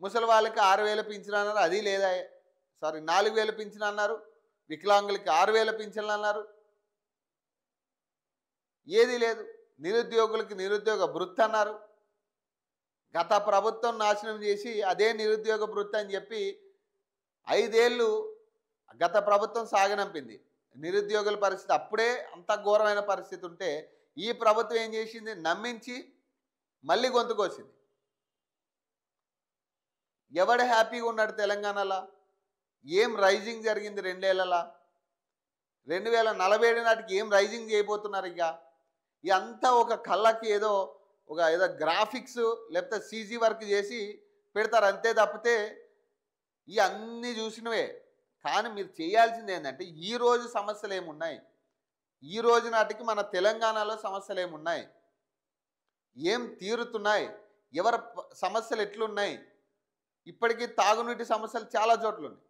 ముసలి వాళ్ళకి 6,000 పింఛన్ అన్నారు, అది లేదా. సారీ, 4,000 పింఛన్ అన్నారు, వికలాంగులకి 6,000 పింఛన్లు అన్నారు, ఏది లేదు. నిరుద్యోగులకి నిరుద్యోగ భృతి అన్నారు. గత ప్రభుత్వం నాశనం చేసి అదే నిరుద్యోగ భృతి అని చెప్పి 5 ఏళ్ళు గత ప్రభుత్వం సాగనంపింది. నిరుద్యోగుల పరిస్థితి అప్పుడే అంత ఘోరమైన పరిస్థితి ఉంటే ఈ ప్రభుత్వం ఏం చేసింది, నమ్మించి మళ్ళీ గొంతుకొచ్చింది. ఎవడు హ్యాపీగా ఉన్నాడు తెలంగాణలో? ఏం రైజింగ్ జరిగింది 2 ఏళ్లలో? 2047 నాటికి ఏం రైజింగ్ చేయబోతున్నారు? ఇదంతా ఒక కళ్ళకి ఏదో గ్రాఫిక్స్ లేకపోతే సీజీ వర్క్ చేసి పెడతారు అంతే తప్పితే ఈ అన్నీ చూసినవే. కానీ మీరు చేయాల్సింది ఏంటంటే ఈరోజు సమస్యలు ఏమున్నాయి, ఈ రోజు నాటికి మన తెలంగాణలో సమస్యలు ఏమున్నాయి, ఏం తీరుతున్నాయి, ఎవరి సమస్యలు ఎట్లున్నాయి. ఇప్పటికీ తాగునీటి సమస్యలు చాలా చోట్ల ఉన్నాయి.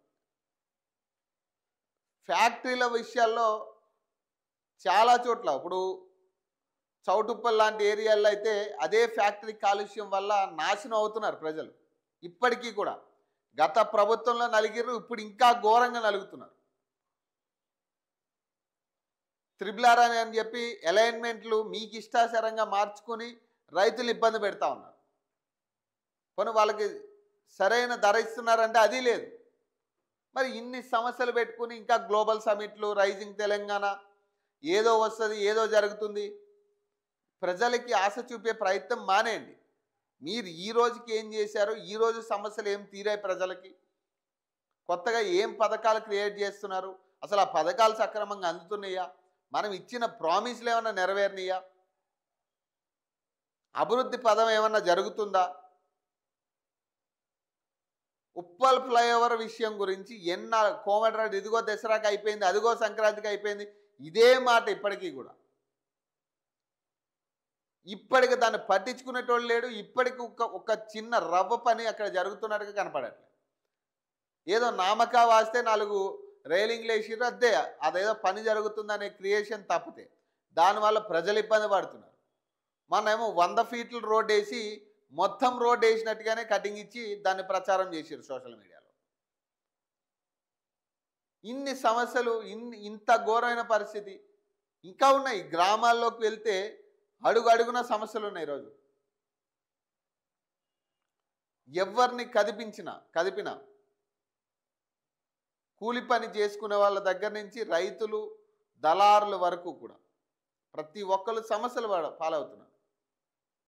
ఫ్యాక్టరీల విషయాల్లో చాలా చోట్ల ఇప్పుడు చౌటుప్పల్ లాంటి ఏరియాల్లో అయితే అదే ఫ్యాక్టరీ కాలుష్యం వల్ల నాశనం అవుతున్నారు ప్రజలు. ఇప్పటికీ కూడా గత ప్రభుత్వంలో నలిగిరు, ఇప్పుడు ఇంకా ఘోరంగా నలుగుతున్నారు. త్రిబుల్ అని చెప్పి అలైన్మెంట్లు మీకు ఇష్టాసరంగా మార్చుకొని రైతులు ఇబ్బంది పెడతా ఉన్నారు. కొన్ని వాళ్ళకి సరైన ధర ఇస్తున్నారంటే అది లేదు. మరి ఇన్ని సమస్యలు పెట్టుకుని ఇంకా గ్లోబల్ సమిట్లు, రైజింగ్ తెలంగాణ, ఏదో వస్తుంది, ఏదో జరుగుతుంది, ప్రజలకి ఆశ చూపే ప్రయత్నం మానేయండి. మీరు ఈ రోజుకి ఏం చేశారో, ఈరోజు సమస్యలు ఏం తీరాయి ప్రజలకి, కొత్తగా ఏం పథకాలు క్రియేట్ చేస్తున్నారు, అసలు ఆ పథకాలు సక్రమంగా అందుతున్నాయా, మనం ఇచ్చిన ప్రామిస్లు ఏమన్నా నెరవేరినాయా, అభివృద్ధి పదం ఏమన్నా జరుగుతుందా? ఉప్పల్ ఫ్లైఓవర్ విషయం గురించి కోమటిరెడ్డి ఇదిగో దసరాకి అయిపోయింది, అదిగో సంక్రాంతికి అయిపోయింది, ఇదే మాట ఇప్పటికీ కూడా. ఇప్పటికి దాన్ని పట్టించుకునేటోళ్ళు లేడు. ఇప్పటికి ఒక చిన్న రవ్వ పని అక్కడ జరుగుతున్నట్టుగా కనపడట్లేదు. ఏదో నామకా వాస్తే 4 రైలింగ్లు వేసిర్రు, అదేదో పని జరుగుతుందనే క్రియేషన్ తప్పితే దానివల్ల ప్రజలు ఇబ్బంది పడుతున్నారు. మనమేమో 100 ఫీట్ల రోడ్ వేసి మొత్తం రోడ్ వేసినట్టుగానే కటింగ్ ఇచ్చి దాన్ని ప్రచారం చేసారు సోషల్ మీడియాలో. ఇన్ని సమస్యలు, ఇంత ఘోరమైన పరిస్థితి ఇంకా ఉన్నాయి. గ్రామాల్లోకి వెళ్తే అడుగు అడుగున సమస్యలు ఉన్నాయి. ఈరోజు ఎవరిని కదిపినా కూలి పని చేసుకునే వాళ్ళ దగ్గర నుంచి రైతులు, దళారుల వరకు కూడా ప్రతి ఒక్కరు సమస్యలు పాలవుతున్నారు.